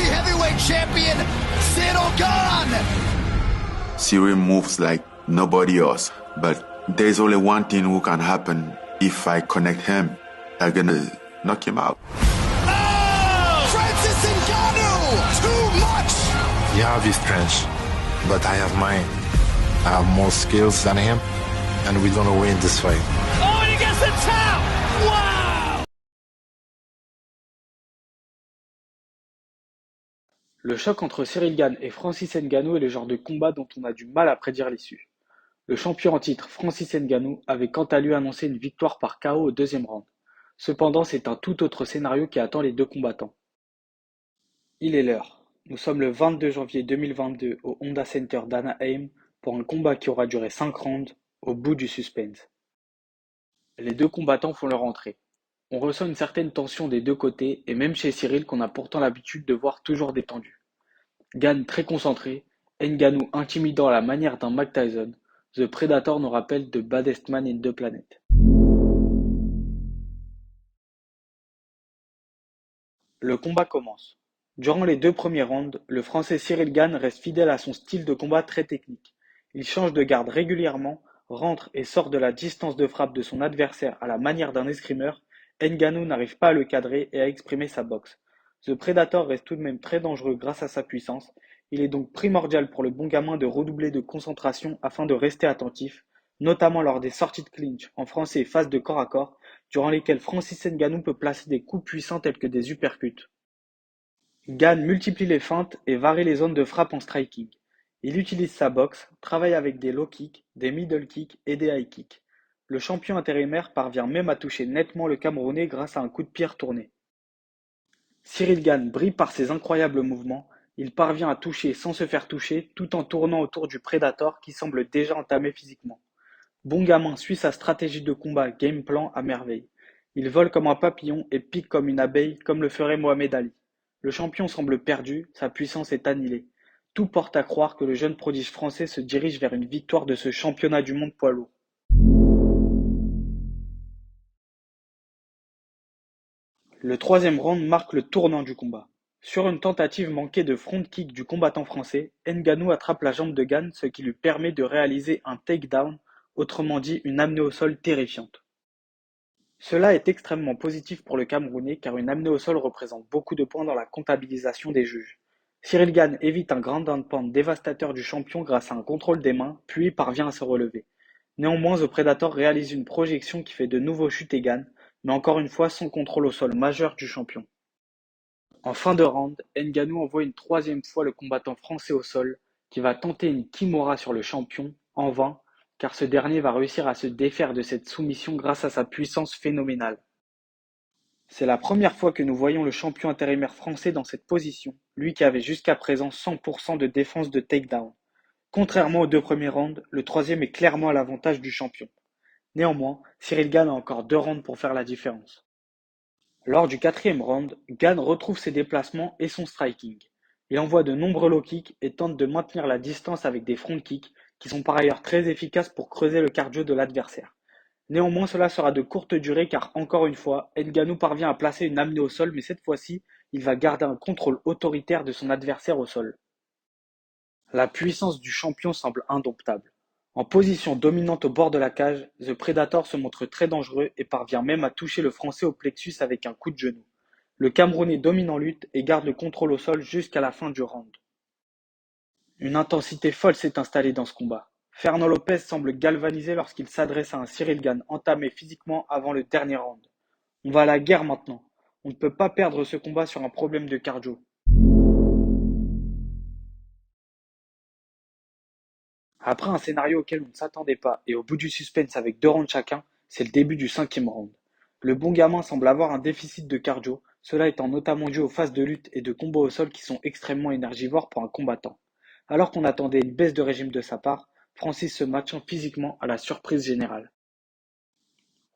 UFC heavyweight champion, Ciryl Gane. Cyril moves like nobody else, but there's only one thing who can happen. If I connect him, I'm gonna knock him out. Oh! Francis Ngannou! Too much! You have his strength, but I have mine. I have more skills than him, and we're gonna win this fight. Oh, and he gets the tap! Wow! Le choc entre Ciryl Gane et Francis Ngannou est le genre de combat dont on a du mal à prédire l'issue. Le champion en titre Francis Ngannou avait quant à lui annoncé une victoire par KO au deuxième round. Cependant, c'est un tout autre scénario qui attend les deux combattants. Il est l'heure. Nous sommes le 22 janvier 2022 au Honda Center d'Anaheim pour un combat qui aura duré 5 rounds, au bout du suspense. Les deux combattants font leur entrée. On ressent une certaine tension des deux côtés et même chez Ciryl qu'on a pourtant l'habitude de voir toujours détendu. Gane très concentré, Ngannou intimidant à la manière d'un Mike Tyson, The Predator nous rappelle The Baddest Man in the Planet. Le combat commence. Durant les deux premiers rounds, le Français Ciryl Gane reste fidèle à son style de combat très technique. Il change de garde régulièrement, rentre et sort de la distance de frappe de son adversaire à la manière d'un escrimeur. Ngannou n'arrive pas à le cadrer et à exprimer sa boxe. The Predator reste tout de même très dangereux grâce à sa puissance. Il est donc primordial pour le bon gamin de redoubler de concentration afin de rester attentif, notamment lors des sorties de clinch, en français phase de corps à corps, durant lesquelles Francis Ngannou peut placer des coups puissants tels que des uppercuts. Gane multiplie les feintes et varie les zones de frappe en striking. Il utilise sa boxe, travaille avec des low kicks, des middle kicks et des high kicks. Le champion intérimaire parvient même à toucher nettement le Camerounais grâce à un coup de pied retourné. Ciryl Gane brille par ses incroyables mouvements, il parvient à toucher sans se faire toucher tout en tournant autour du Predator qui semble déjà entamé physiquement. Bon gamin suit sa stratégie de combat game plan à merveille. Il vole comme un papillon et pique comme une abeille comme le ferait Mohamed Ali. Le champion semble perdu, sa puissance est annihilée. Tout porte à croire que le jeune prodige français se dirige vers une victoire de ce championnat du monde poids lourd. Le troisième round marque le tournant du combat. Sur une tentative manquée de front kick du combattant français, Ngannou attrape la jambe de Gane, ce qui lui permet de réaliser un takedown, autrement dit une amenée au sol terrifiante. Cela est extrêmement positif pour le Camerounais car une amenée au sol représente beaucoup de points dans la comptabilisation des juges. Ciryl Gane évite un ground and pound dévastateur du champion grâce à un contrôle des mains, puis parvient à se relever. Néanmoins, The Predator réalise une projection qui fait de nouveau chuter Gane, mais encore une fois sans contrôle au sol majeur du champion. En fin de round, Ngannou envoie une troisième fois le combattant français au sol, qui va tenter une kimura sur le champion, en vain, car ce dernier va réussir à se défaire de cette soumission grâce à sa puissance phénoménale. C'est la première fois que nous voyons le champion intérimaire français dans cette position, lui qui avait jusqu'à présent 100% de défense de takedown. Contrairement aux deux premiers rounds, le troisième est clairement à l'avantage du champion. Néanmoins, Ciryl Gane a encore 2 rounds pour faire la différence. Lors du quatrième round, Gane retrouve ses déplacements et son striking. Il envoie de nombreux low kicks et tente de maintenir la distance avec des front kicks, qui sont par ailleurs très efficaces pour creuser le cardio de l'adversaire. Néanmoins, cela sera de courte durée car, encore une fois, Ngannou parvient à placer une amenée au sol, mais cette fois-ci, il va garder un contrôle autoritaire de son adversaire au sol. La puissance du champion semble indomptable. En position dominante au bord de la cage, The Predator se montre très dangereux et parvient même à toucher le Français au plexus avec un coup de genou. Le Camerounais domine en lutte et garde le contrôle au sol jusqu'à la fin du round. Une intensité folle s'est installée dans ce combat. Fernand Lopez semble galvanisé lorsqu'il s'adresse à un Ciryl Gane entamé physiquement avant le dernier round. On va à la guerre maintenant. On ne peut pas perdre ce combat sur un problème de cardio. Après un scénario auquel on ne s'attendait pas et au bout du suspense avec 2 rounds chacun, c'est le début du 5e round. Le bon gamin semble avoir un déficit de cardio, cela étant notamment dû aux phases de lutte et de combat au sol qui sont extrêmement énergivores pour un combattant. Alors qu'on attendait une baisse de régime de sa part, Francis se maintient physiquement à la surprise générale.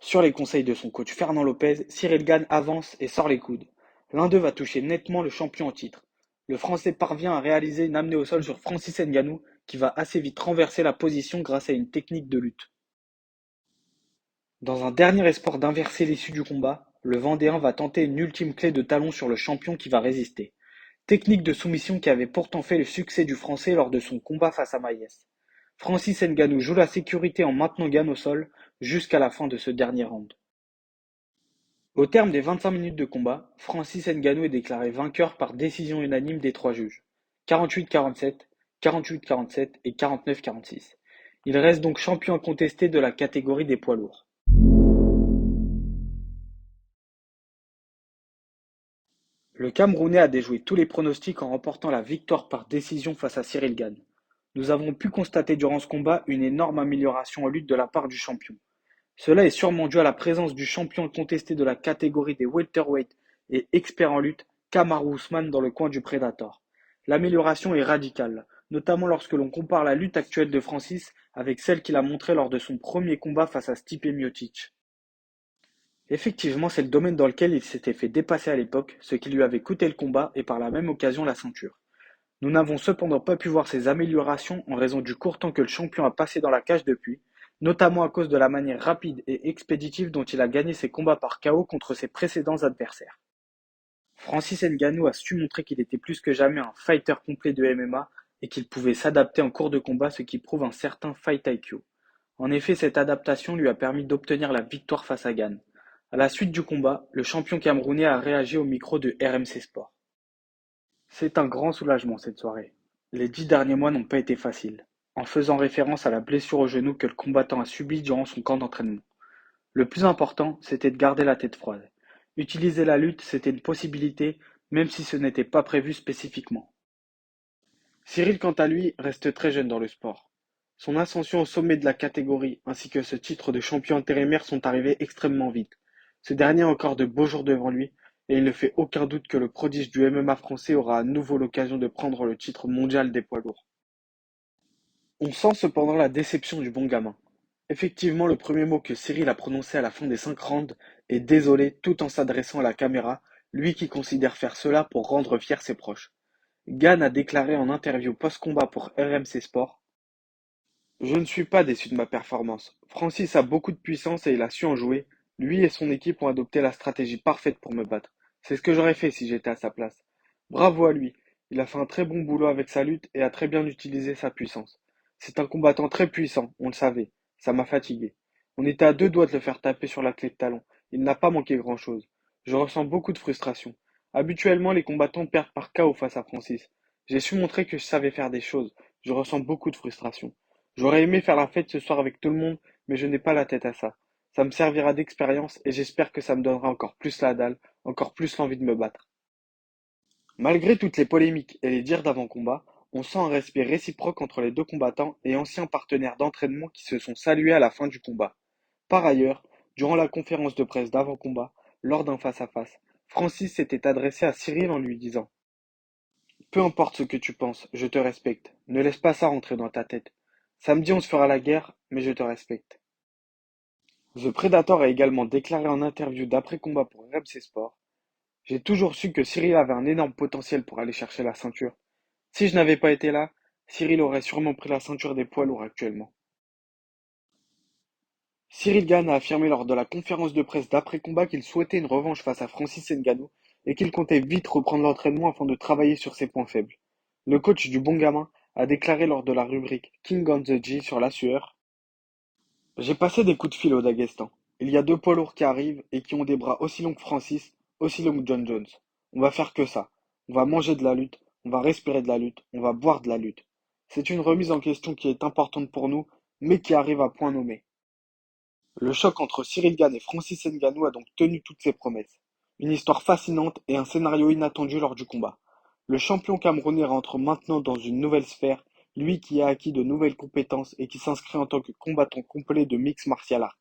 Sur les conseils de son coach Fernand Lopez, Ciryl Gane avance et sort les coudes. L'un d'eux va toucher nettement le champion en titre. Le Français parvient à réaliser une amenée au sol sur Francis Ngannou qui va assez vite renverser la position grâce à une technique de lutte. Dans un dernier espoir d'inverser l'issue du combat, le Vendéen va tenter une ultime clé de talon sur le champion qui va résister. Technique de soumission qui avait pourtant fait le succès du Français lors de son combat face à Maïs. Francis Ngannou joue la sécurité en maintenant Gane au sol jusqu'à la fin de ce dernier round. Au terme des 25 minutes de combat, Francis Ngannou est déclaré vainqueur par décision unanime des trois juges, 48-47, 48-47 et 49-46. Il reste donc champion incontesté de la catégorie des poids lourds. Le Camerounais a déjoué tous les pronostics en remportant la victoire par décision face à Cyril Gane. Nous avons pu constater durant ce combat une énorme amélioration en lutte de la part du champion. Cela est sûrement dû à la présence du champion incontesté de la catégorie des welterweight et expert en lutte, Kamaru Usman dans le coin du Predator. L'amélioration est radicale, notamment lorsque l'on compare la lutte actuelle de Francis avec celle qu'il a montrée lors de son premier combat face à Stipe Miocic. Effectivement, c'est le domaine dans lequel il s'était fait dépasser à l'époque, ce qui lui avait coûté le combat et par la même occasion la ceinture. Nous n'avons cependant pas pu voir ces améliorations en raison du court temps que le champion a passé dans la cage depuis, notamment à cause de la manière rapide et expéditive dont il a gagné ses combats par KO contre ses précédents adversaires. Francis Ngannou a su montrer qu'il était plus que jamais un fighter complet de MMA et qu'il pouvait s'adapter en cours de combat, ce qui prouve un certain fight IQ. En effet, cette adaptation lui a permis d'obtenir la victoire face à Gane. À la suite du combat, le champion camerounais a réagi au micro de RMC Sport. C'est un grand soulagement cette soirée. Les 10 derniers mois n'ont pas été faciles, en faisant référence à la blessure au genou que le combattant a subie durant son camp d'entraînement. Le plus important, c'était de garder la tête froide. Utiliser la lutte, c'était une possibilité, même si ce n'était pas prévu spécifiquement. Cyril, quant à lui, reste très jeune dans le sport. Son ascension au sommet de la catégorie ainsi que ce titre de champion intérimaire sont arrivés extrêmement vite. Ce dernier a encore de beaux jours devant lui et il ne fait aucun doute que le prodige du MMA français aura à nouveau l'occasion de prendre le titre mondial des poids lourds. On sent cependant la déception du bon gamin. Effectivement, le premier mot que Cyril a prononcé à la fin des 5 rounds est désolé tout en s'adressant à la caméra, lui qui considère faire cela pour rendre fiers ses proches. Gane a déclaré en interview post-combat pour RMC Sport: Je ne suis pas déçu de ma performance. Francis a beaucoup de puissance et il a su en jouer. Lui et son équipe ont adopté la stratégie parfaite pour me battre. C'est ce que j'aurais fait si j'étais à sa place. Bravo à lui. Il a fait un très bon boulot avec sa lutte et a très bien utilisé sa puissance. C'est un combattant très puissant, on le savait. Ça m'a fatigué. On était à deux doigts de le faire taper sur la clé de talon. Il n'a pas manqué grand-chose. Je ressens beaucoup de frustration. Habituellement, les combattants perdent par KO face à Francis. J'ai su montrer que je savais faire des choses. Je ressens beaucoup de frustration. J'aurais aimé faire la fête ce soir avec tout le monde, mais je n'ai pas la tête à ça. Ça me servira d'expérience et j'espère que ça me donnera encore plus la dalle, encore plus l'envie de me battre. Malgré toutes les polémiques et les dires d'avant-combat, on sent un respect réciproque entre les deux combattants et anciens partenaires d'entraînement qui se sont salués à la fin du combat. Par ailleurs, durant la conférence de presse d'avant-combat, lors d'un face-à-face, Francis s'était adressé à Cyril en lui disant: Peu importe ce que tu penses, je te respecte. Ne laisse pas ça rentrer dans ta tête. Samedi, on se fera la guerre, mais je te respecte. The Predator a également déclaré en interview d'après-combat pour RMC Sport: J'ai toujours su que Cyril avait un énorme potentiel pour aller chercher la ceinture. Si je n'avais pas été là, Cyril aurait sûrement pris la ceinture des poids lourds actuellement. Cyril Gane a affirmé lors de la conférence de presse d'après-combat qu'il souhaitait une revanche face à Francis Ngannou et qu'il comptait vite reprendre l'entraînement afin de travailler sur ses points faibles. Le coach du bon gamin a déclaré lors de la rubrique King on the G sur la sueur: J'ai passé des coups de fil au Daghestan. Il y a deux poids lourds qui arrivent et qui ont des bras aussi longs que Francis, aussi longs que John Jones. On va faire que ça. On va manger de la lutte, on va respirer de la lutte, on va boire de la lutte. C'est une remise en question qui est importante pour nous, mais qui arrive à point nommé. Le choc entre Cyril Gane et Francis Ngannou a donc tenu toutes ses promesses. Une histoire fascinante et un scénario inattendu lors du combat. Le champion camerounais rentre maintenant dans une nouvelle sphère, lui qui a acquis de nouvelles compétences et qui s'inscrit en tant que combattant complet de mixed martial art.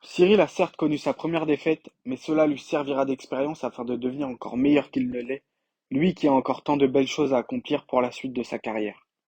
Cyril a certes connu sa première défaite, mais cela lui servira d'expérience afin de devenir encore meilleur qu'il ne l'est, lui qui a encore tant de belles choses à accomplir pour la suite de sa carrière.